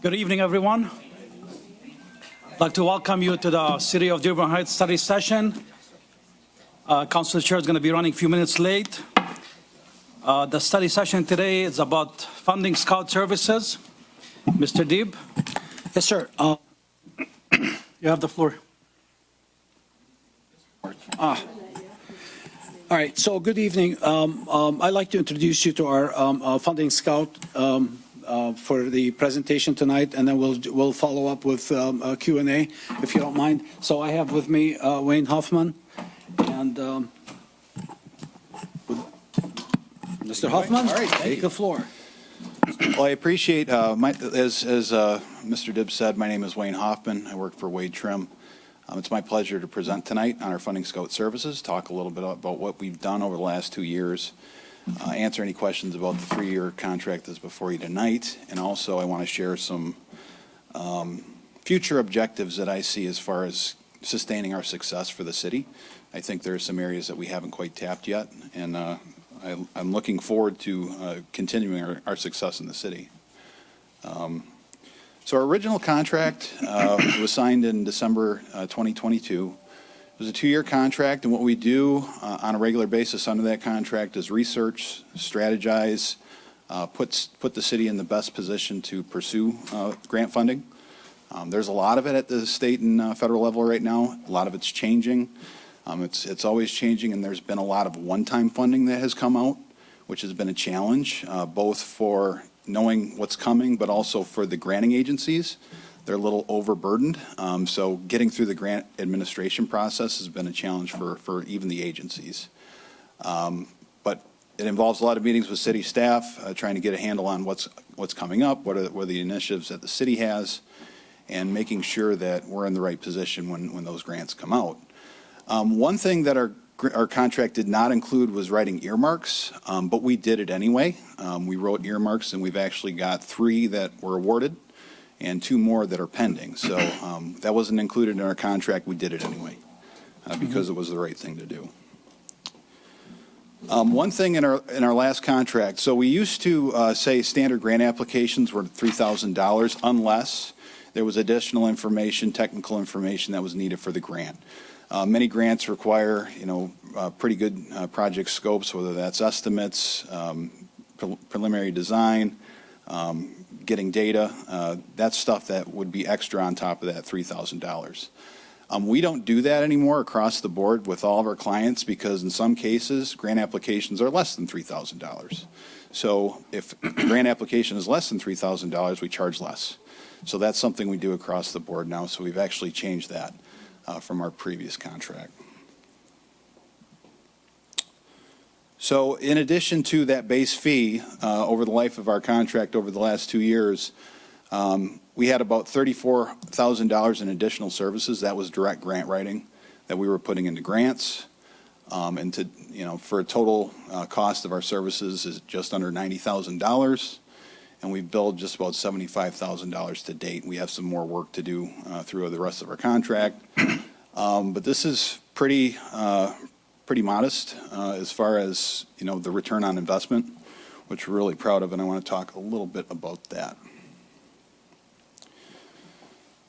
Good evening, everyone. I'd like to welcome you to the City of Dearborn Heights study session. Council Chair is going to be running a few minutes late. The study session today is about FundingScout services. Mr. Deeb? Yes, sir. You have the floor. All right, so good evening. I'd like to introduce you to our FundingScout for the presentation tonight, and then we'll follow up with a Q&A, if you don't mind. So I have with me Wayne Hoffman and Mr. Hoffman. All right, take the floor. Well, I appreciate, as Mr. Dibb said, my name is Wayne Hoffman. I work for Wade Trim. It's my pleasure to present tonight on our FundingScout services, talk a little bit about what we've done over the last 2 years, answer any questions about the 3-year contract that's before you tonight, and also I want to share some future objectives that I see as far as sustaining our success for the city. I think there are some areas that we haven't quite tapped yet, and I'm looking forward to continuing our success in the city. So our original contract was signed in December 2022. It was a 2-year contract, and what we do on a regular basis under that contract is research, strategize, put the city in the best position to pursue grant funding. There's a lot of it at the state and federal level right now. A lot of it's changing. It's always changing, and there's been a lot of one-time funding that has come out, which has been a challenge, both for knowing what's coming, but also for the granting agencies. They're a little overburdened. So getting through the grant administration process has been a challenge for even the agencies. But it involves a lot of meetings with city staff, trying to get a handle on what's coming up, what are the initiatives that the city has, and making sure that we're in the right position when those grants come out. One thing that our contract did not include was writing earmarks, but we did it anyway. We wrote earmarks, and we've actually got 3 that were awarded and 2 more that are pending. So that wasn't included in our contract. We did it anyway because it was the right thing to do. One thing in our last contract, so we used to say standard grant applications were $3,000 unless there was additional information, technical information that was needed for the grant. Many grants require, pretty good project scopes, whether that's estimates, preliminary design, getting data. That's stuff that would be extra on top of that $3,000. We don't do that anymore across the board with all of our clients because in some cases, grant applications are less than $3,000. So if a grant application is less than $3,000, we charge less. So that's something we do across the board now. So we've actually changed that from our previous contract. So in addition to that base fee, over the life of our contract over the last 2 years, we had about $34,000 in additional services. That was direct grant writing that we were putting into grants. And for a total cost of our services is just under $90,000. And we've billed just about $75,000 to date. We have some more work to do through the rest of our contract. But this is pretty modest as far as, the return on investment, which we're really proud of, and I want to talk a little bit about that.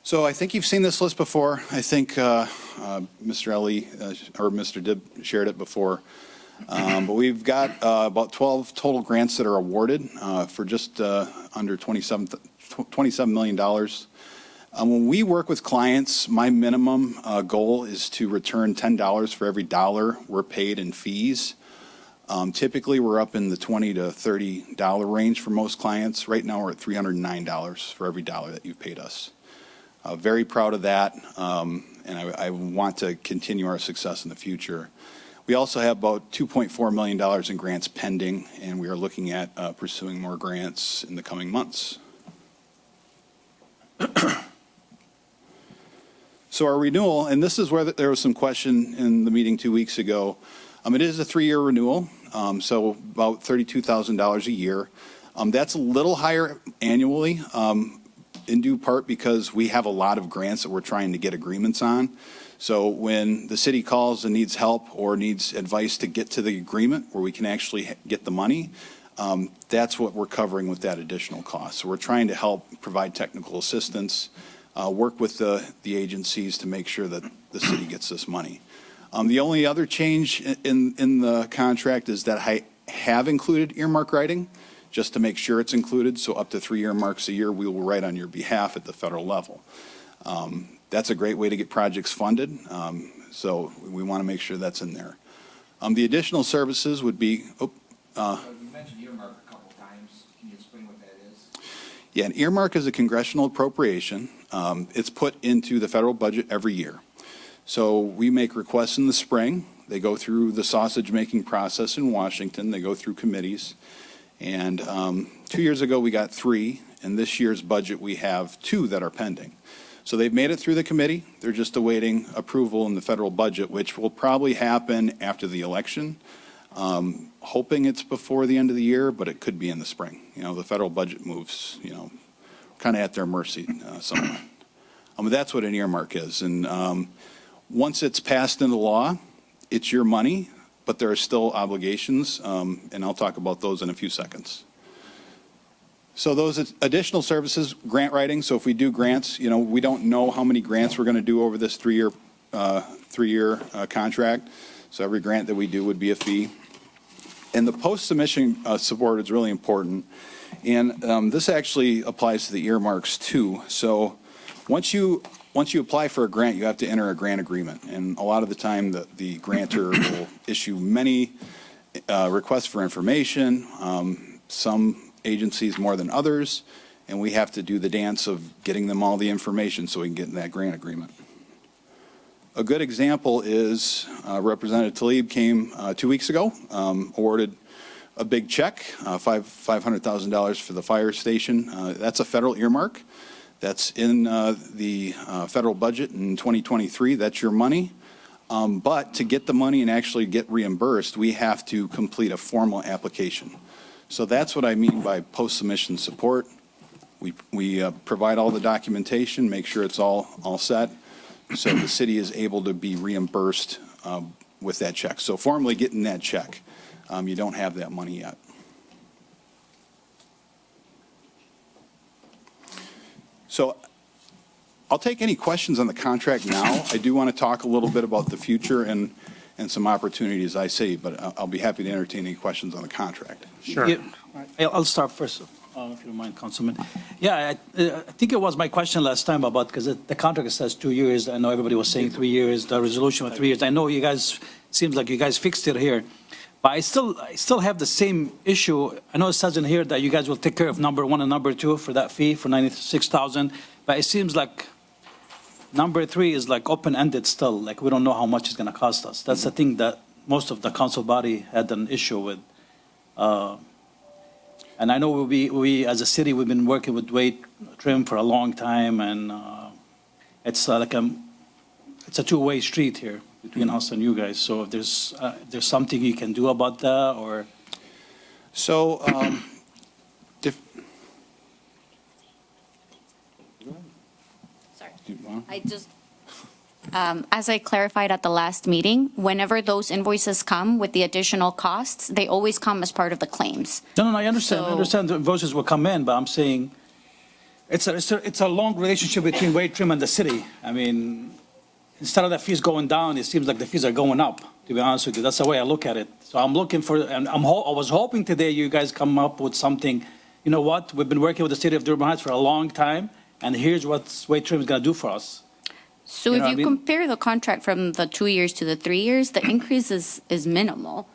So I think you've seen this list before. I think Mr. Ellie or Mr. Dibb shared it before. But we've got about 12 total grants that are awarded for just under $27 million. When we work with clients, my minimum goal is to return $10 for every dollar we're paid in fees. Typically, we're up in the $20 to $30 range for most clients. Right now, we're at $309 for every dollar that you've paid us. Very proud of that, and I want to continue our success in the future. We also have about $2.4 million in grants pending, and we are looking at pursuing more grants in the coming months. So our renewal, and this is where there was some question in the meeting 2 weeks ago. It is a 3-year renewal, so about $32,000 a year. That's a little higher annually, in due part because we have a lot of grants that we're trying to get agreements on. So when the city calls and needs help or needs advice to get to the agreement where we can actually get the money, That's what we're covering with that additional cost. So we're trying to help provide technical assistance, work with the agencies to make sure that the city gets this money. The only other change in the contract is that I have included earmark writing, just to make sure it's included. So up to 3 earmarks a year, we will write on your behalf at the federal level. That's a great way to get projects funded. So we want to make sure that's in there. The additional services would be, You mentioned earmark a couple times. Can you explain what that is? yeah, an earmark is a congressional appropriation. It's put into the federal budget every year. So we make requests in the spring. They go through the sausage-making process in Washington. They go through committees. And 2 years ago, we got 3. In this year's budget, we have 2 that are pending. So they've made it through the committee. They're just awaiting approval in the federal budget, which will probably happen after the election. Hoping it's before the end of the year, but it could be in the spring. You know, the federal budget moves, you know, kind of at their mercy somewhat. That's what an earmark is. And once it's passed into law, it's your money, but there are still obligations, and I'll talk about those in a few seconds. So those additional services, grant writing. So if we do grants, you know, we don't know how many grants we're going to do over this three-year contract. So every grant that we do would be a fee. And the post-submission support is really important. And this actually applies to the earmarks too. So once you apply for a grant, you have to enter a grant agreement. And a lot of the time, the grantor will issue many requests for information, some agencies more than others, and we have to do the dance of getting them all the information so we can get in that grant agreement. A good example is Representative Tlaib came 2 weeks ago, awarded a big check, $500,000 for the fire station. That's a federal earmark. That's in the federal budget in 2023. That's your money. But to get the money and actually get reimbursed, we have to complete a formal application. So that's what I mean by post-submission support. We provide all the documentation, make sure it's all set, so the city is able to be reimbursed with that check. So formally getting that check, you don't have that money yet. So I'll take any questions on the contract now. I do want to talk a little bit about the future and some opportunities I see, but I'll be happy to entertain any questions on the contract. Sure. Yeah, I'll start first, if you don't mind, Councilman. Yeah, I think it was my question last time about, because the contract says 2 years. I know everybody was saying 3 years, the resolution was 3 years. I know you guys, seems like you guys fixed it here. But I still have the same issue. I know it says in here that you guys will take care of number 1 and number 2 for that fee for $96,000. But it seems like number 3 is like open-ended still. Like we don't know how much it's going to cost us. That's the thing that most of the council body had an issue with. And I know we as a city, we've been working with Wade Trim for a long time, and it's like it's a two-way street here between us and you guys. So if there's something you can do about that, or So I just, as I clarified at the last meeting, whenever those invoices come with the additional costs, they always come as part of the claims. No, I understand. I So- understand the invoices will come in, but I'm saying it's a long relationship between Wade Trim and the city. I mean, instead of the fees going down, it seems like the fees are going up, to be honest with you. That's the way I look at it. So I'm looking for, and I was hoping today you guys come up with something. You know what? We've been working with the city of Dearborn Heights for a long time, and here's what Wade Trim is going to do for us. So You if know what you I mean? compare the contract from the 2 years to the 3 years, the increase is minimal.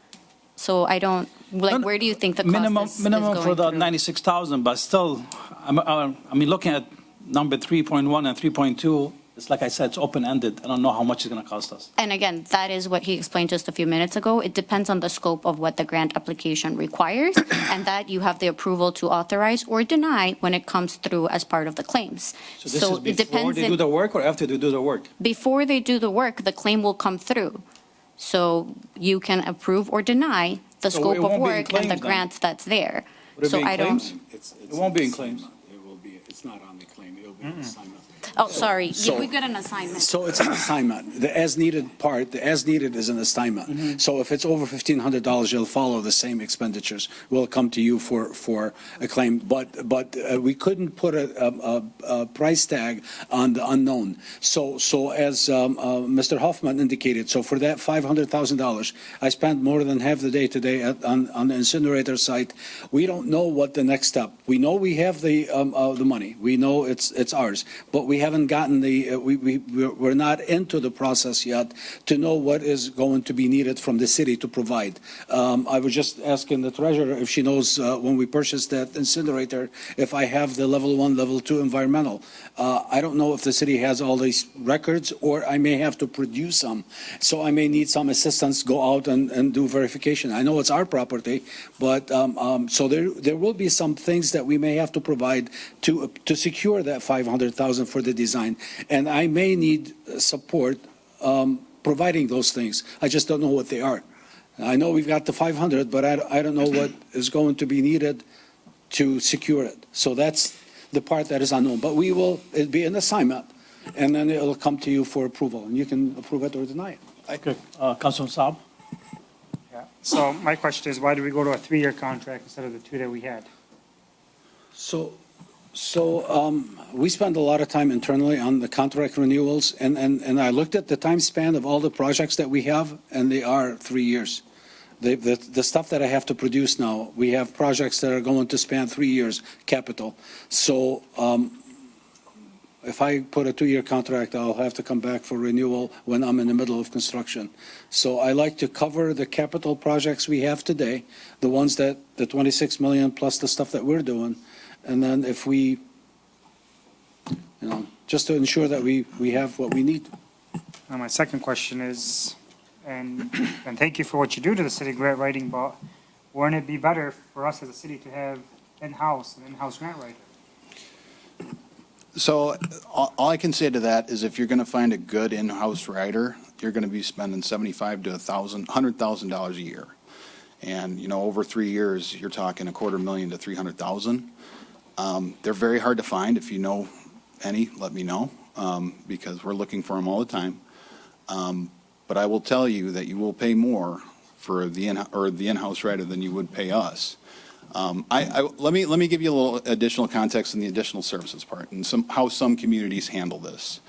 So I don't, like, where do you think the cost is Minimum for going the through? 96,000, but still, I mean, looking at number 3.1 and 3.2, it's like I said, it's open-ended. I don't know how much it's going to cost us. And again, that is what he explained just a few minutes ago. It depends on the scope of what the grant application requires, and that you have the approval to authorize or deny when it comes through as part of the claims. So this is it before depends they do the work or after they do the work? Before they do the work, the claim will come through. So you can approve or deny the So it scope of won't be in work and claims the then? grant that's there. Would it So be in I don't. claims? It won't be in claims. It will be, it's not on the claim, it'll be on assignment. Oh, sorry, So- we got an assignment. So it's an assignment. The as-needed part, the as-needed is an assignment. So if it's over $1,500, you'll follow the same expenditures. We'll come to you for a claim. But we couldn't put a price tag on the unknown. So as Mr. Hoffman indicated, so for that $500,000, I spent more than half the day today on the incinerator site. We don't know what the next step. We know we have the money. We know it's ours, but we haven't gotten we're not into the process yet to know what is going to be needed from the city to provide. I was just asking the treasurer if she knows when we purchased that incinerator, if I have the level 1, level 2 environmental. I don't know if the city has all these records, or I may have to produce some. So I may need some assistance, go out and do verification. I know it's our property, but so there will be some things that we may have to provide to secure that $500,000 for the design. And I may need support providing those things. I just don't know what they are. I know we've got the 500, but I don't know what is going to be needed to secure it. So that's the part that is unknown. But it'll be an assignment, and then it'll come to you for approval, and you can approve it or deny it. Okay, Councilman Saab? Yeah. So my question is, why did we go to a 3-year contract instead of the 2 that we had? So we spend a lot of time internally on the contract renewals, and I looked at the time span of all the projects that we have, and they are 3 years. The stuff that I have to produce now, we have projects that are going to span 3 years, capital. So if I put a 2-year contract, I'll have to come back for renewal when I'm in the middle of construction. So I like to cover the capital projects we have today, the ones the 26 million plus the stuff that we're doing. And then if we, just to ensure that we have what we need. Now, my second question is, and thank you for what you do to the city grant writing, but wouldn't it be better for us as a city to have an in-house grant writer? So all I can say to that is if you're going to find a good in-house writer, you're going to be spending $75,000 to $100,000 a year. And, over 3 years, you're talking $250,000 to $300,000. They're very hard to find. If you know any, let me know, because we're looking for them all the time. But I will tell you that you will pay more for the in-house writer than you would pay us. Let me give you a little additional context in the additional services part and how some communities handle this.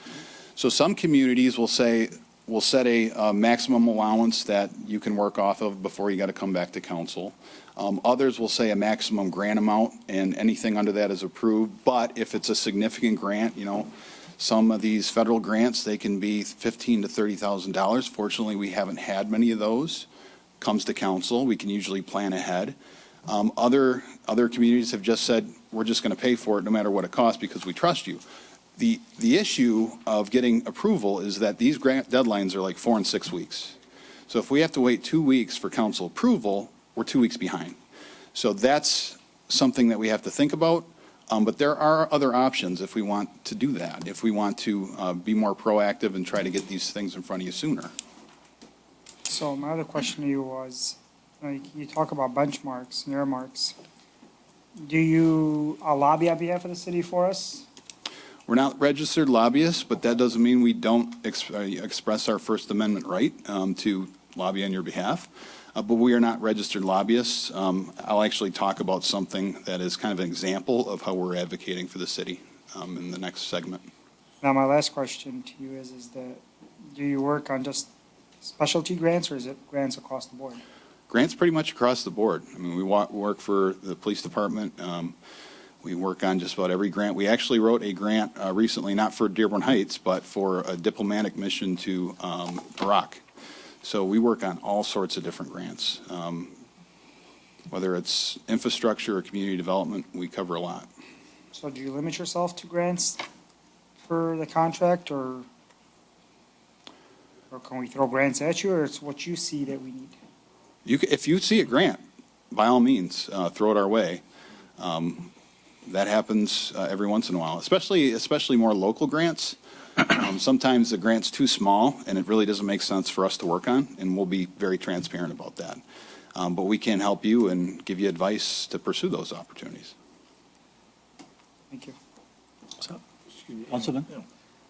So some communities will set a maximum allowance that you can work off of before you got to come back to council. Others will say a maximum grant amount, and anything under that is approved. But if it's a significant grant, some of these federal grants, they can be $15,000 to $30,000. Fortunately, we haven't had many of those. Comes to council, we can usually plan ahead. Other communities have just said, we're just going to pay for it no matter what it costs because we trust you. The issue of getting approval is that these grant deadlines are like 4 and 6 weeks. So if we have to wait 2 weeks for council approval, we're 2 weeks behind. So that's something that we have to think about. But there are other options if we want to do that, if we want to be more proactive and try to get these things in front of you sooner. So my other question to you was, you talk about benchmarks and earmarks. Do you lobby on behalf of the city for us? We're not registered lobbyists, but that doesn't mean we don't express our First Amendment right to lobby on your behalf. But we are not registered lobbyists. I'll actually talk about something that is kind of an example of how we're advocating for the city in the next segment. Now, my last question to you is that, do you work on just specialty grants, or is it grants across the board? Grants pretty much across the board. I mean, we work for the police department. We work on just about every grant. We actually wrote a grant recently, not for Dearborn Heights, but for a diplomatic mission to Iraq. So we work on all sorts of different grants. Whether it's infrastructure or community development, we cover a lot. So do you limit yourself to grants for the contract, or can we throw grants at you, or it's what you see that we need? If you see a grant, by all means, throw it our way. That happens every once in a while, especially more local grants. Sometimes the grant's too small, and it really doesn't make sense for us to work on, and we'll be very transparent about that. But we can help you and give you advice to pursue those opportunities. Thank you. Councilman?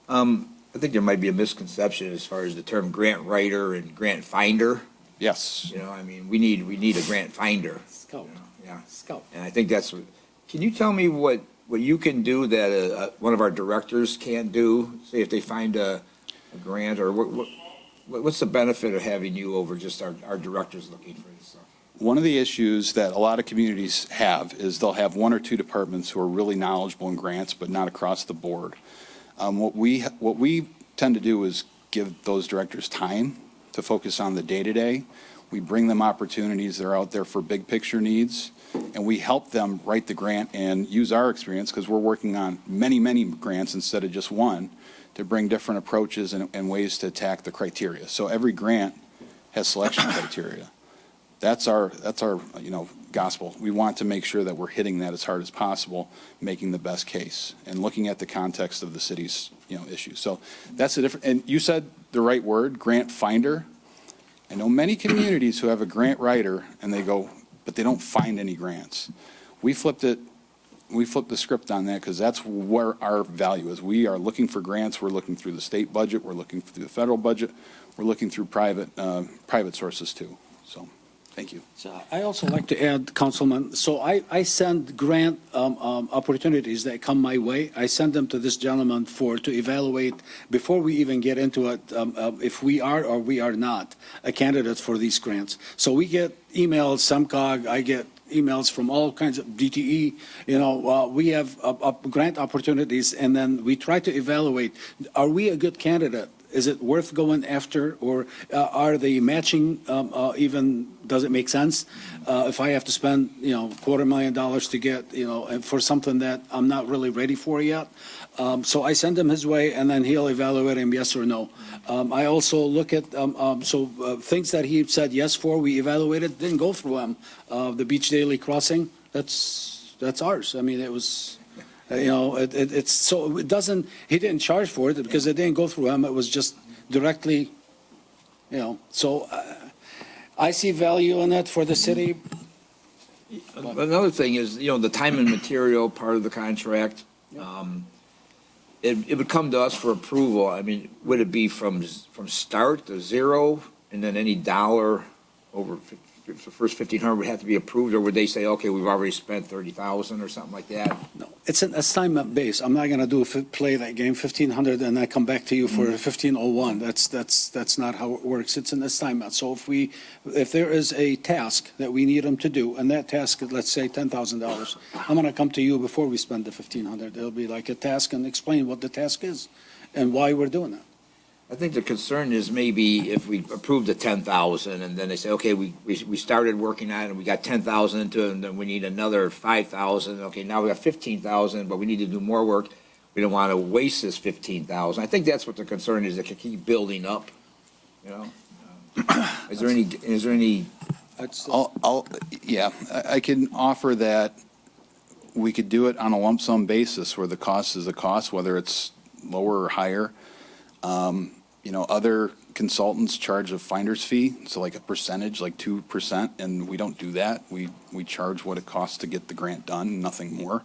I think there might be a misconception as far as the term grant writer and grant finder. Yes. You know, I mean, we need a grant finder. Scout. Yeah. Scout. And I think that's what, can you tell me what you can do that one of our directors can't do? Say if they find a grant, or what's the benefit of having you over just our directors looking for this stuff? One of the issues that a lot of communities have is they'll have one or two departments who are really knowledgeable in grants, but not across the board. What we tend to do is give those directors time to focus on the day-to-day. We bring them opportunities that are out there for big picture needs, and we help them write the grant and use our experience, because we're working on many, many grants instead of just one, to bring different approaches and ways to attack the criteria. So every grant has selection criteria. That's our gospel. We want to make sure that we're hitting that as hard as possible, making the best case, and looking at the context of the city's, issues. So that's a different, and you said the right word, grant finder. I know many communities who have a grant writer and they go, but they don't find any grants. We flipped the script on that, because that's where our value is. We are looking for grants. We're looking through the state budget. We're looking through the federal budget. We're looking through private sources too. So, thank you. So I also like to add, Councilman, so I send grant opportunities that come my way. I send them to this gentleman to evaluate before we even get into it, if we are or we are not a candidate for these grants. So we get emails, SEMCOG, I get emails from all kinds of DTE, we have grant opportunities, and then we try to evaluate, are we a good candidate? Is it worth going after, or are they matching even, does it make sense? If I have to spend, $250,000 to get, for something that I'm not really ready for yet. So I send him his way, and then he'll evaluate him yes or no. I also look at, things that he said yes for, we evaluated, didn't go through him. The Beach Daily Crossing, that's ours. I mean, it was, it's, so it doesn't, he didn't charge for it because it didn't go through him. It was just directly, so I see value in it for the city. Another thing is, the time and material part of the contract. It would come to us for approval. I mean, would it be from start to zero, and then any dollar over the first 1,500 would have to be approved, or would they say, okay, we've already spent 30,000 or something like that? No, it's an assignment base. I'm not going to play that game 1,500 and I come back to you for 1,501. That's not how it works. It's an assignment. So if there is a task that we need them to do, and that task is, let's say, $10,000, I'm going to come to you before we spend the 1,500. It'll be like a task, and explain what the task is and why we're doing it. I think the concern is maybe if we approve the 10,000 and then they say, okay, we started working on it and we got 10,000 into it, and then we need another 5,000. Okay, now we got 15,000, but we need to do more work. We don't want to waste this 15,000. I think that's what the concern is. It can keep building up. Is there any? Yeah, I can offer that we could do it on a lump sum basis where the cost is a cost, whether it's lower or higher. Other consultants charge a finder's fee, so like a percentage, like 2%, and we don't do that. We charge what it costs to get the grant done, nothing more.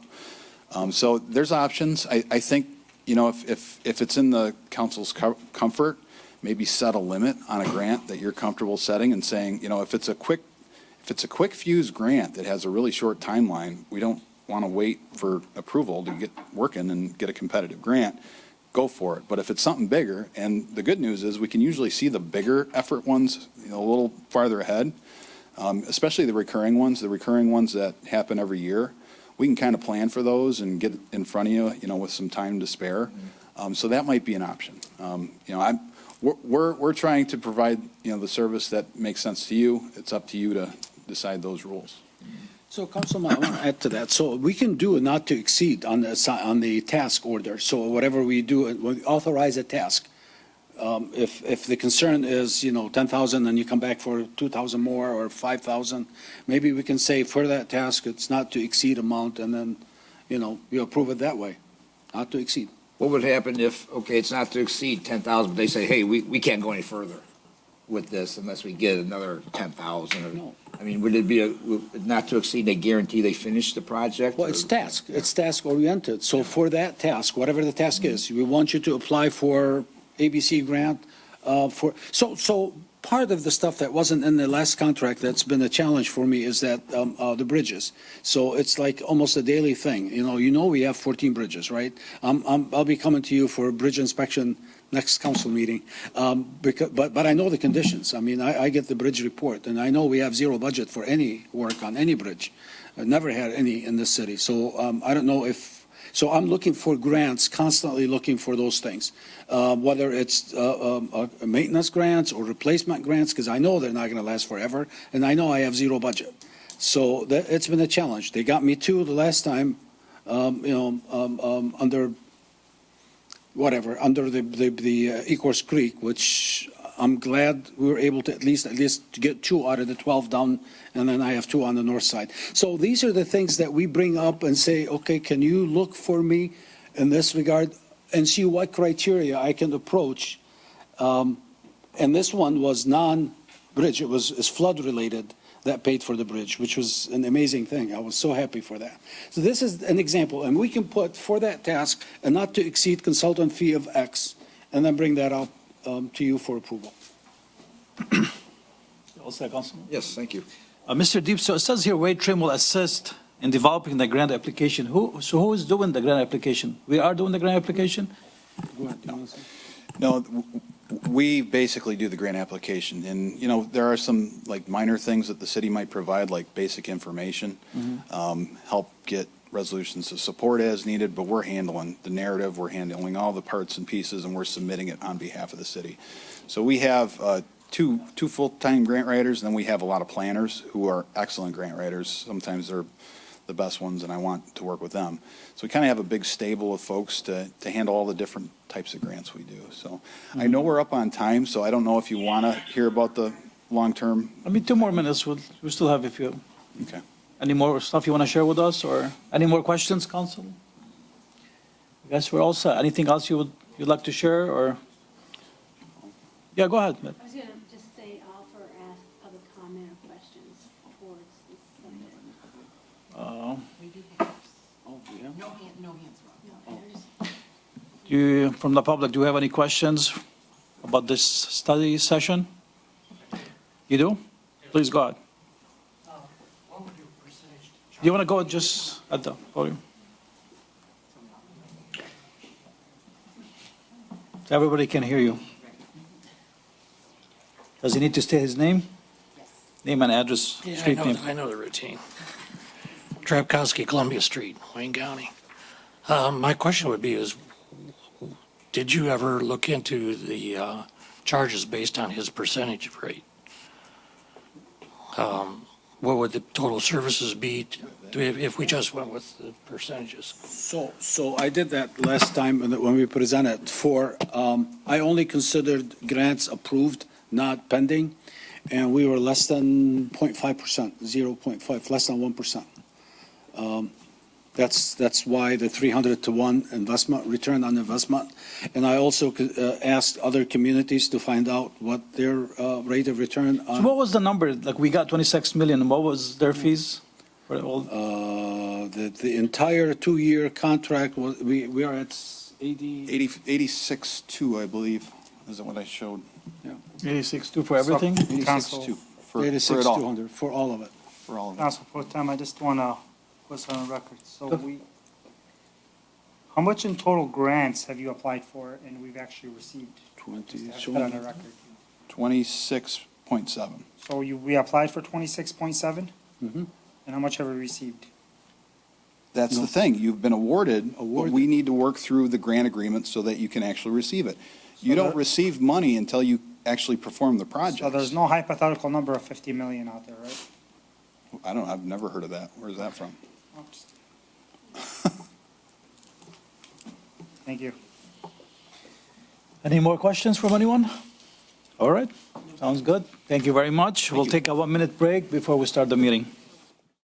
So there's options. I think, if it's in the council's comfort, maybe set a limit on a grant that you're comfortable setting and saying, if it's a quick fuse grant that has a really short timeline, we don't want to wait for approval to get working and get a competitive grant. Go for it. But if it's something bigger, and the good news is we can usually see the bigger effort ones a little farther ahead, especially the recurring ones that happen every year. We can kind of plan for those and get in front of you, with some time to spare. So that might be an option. We're trying to provide, the service that makes sense to you. It's up to you to decide those rules. So, Councilman, I want to add to that. So we can do not to exceed on the task order. So whatever we do, we authorize a task. If the concern is, 10,000 and you come back for 2,000 more or 5,000, maybe we can say for that task, it's not to exceed amount, and then, you approve it that way, not to exceed. What would happen if, okay, it's not to exceed 10,000, but they say, hey, we can't go any further with this unless we get another 10,000? No, I mean, would it be not to exceed, they guarantee they finish the project? Well, it's task oriented. So for that task, whatever the task is, we want you to apply for ABC grant, so part of the stuff that wasn't in the last contract that's been a challenge for me is that, the bridges. So it's like almost a daily thing. You know, we have 14 bridges, right? I'll be coming to you for a bridge inspection next council meeting. But I know the conditions. I mean, I get the bridge report, and I know we have zero budget for any work on any bridge. I've never had any in this city. So I don't know so I'm looking for grants, constantly looking for those things, whether it's maintenance grants or replacement grants, because I know they're not going to last forever, and I know I have zero budget. So it's been a challenge. They got me two the last time, under the Ecorse Creek, which I'm glad we were able to at least to get two out of the 12 done, and then I have two on the north side. So these are the things that we bring up and say, okay, can you look for me in this regard and see what criteria I can approach? And this one was non-bridge. It's flood-related that paid for the bridge, which was an amazing thing. I was so happy for that. So this is an example, and we can put for that task a not to exceed consultant fee of X, and then bring that up to you for approval. All set, Councilman? Yes, thank you. Mr. Deep, so it says here Wade Trim will assist in developing the grant application. Who is doing the grant application? We are doing the grant application? Go ahead. No, we basically do the grant application, and, there are some, like, minor things that the city might provide, like basic information, help get resolutions of support as needed, but we're handling the narrative, we're handling all the parts and pieces, and we're submitting it on behalf of the city. So we have two full-time grant writers, and then we have a lot of planners who are excellent grant writers. Sometimes they're the best ones, and I want to work with them. So we kind of have a big stable of folks to handle all the different types of grants we do. So I know we're up on time, so I don't know if you want to hear about the long-term. 2 more minutes. We still have a few. Okay. Any more stuff you want to share with us, or any more questions, Council? I guess we're all set. Anything else you'd like to share, or? Yeah, go ahead. I was going to just say, offer, ask other comment or questions towards this subject. No hands up. Do you, from the public, do you have any questions about this study session? You do? Please go ahead. What would your percentage Do you want to go just at the podium? Everybody can hear you. Does he need to state his name? Yes. Name and address, Yeah, street name. I know the routine. Drapkowski, Columbia Street, Wayne County. My question would be did you ever look into the charges based on his percentage rate? What would the total services be if we just went with the percentages? So I did that last time when we presented I only considered grants approved, not pending, and we were less than 0.5%, 0.5, less than 1%. That's why the 300-to-1 investment, return on investment. And I also asked other communities to find out what their rate of return So on. what was the number? Like, we got 26 million. What was their fees? For all? The entire 2-year contract, we are at 86.2, I believe, is what I showed. 86.2 for everything? 86.2 for it all. 86,200 for all of it. For all of it. Council Pro Tem, I just want to put this on the record. So how much in total grants have you applied for and we've actually received? Just to put on the record. 26.7. So we applied for 26.7? Mhm. And how much have we received? That's the thing. You've been awarded, but we need to work through the grant agreement so that you can actually receive it. You don't receive money until you actually perform the project. So there's no hypothetical number of 50 million out there, right? I've never heard of that. Where's that from? Oops. Thank you. Any more questions from anyone? All right, sounds good. Thank you very much. We'll take a 1-minute break before we start the meeting.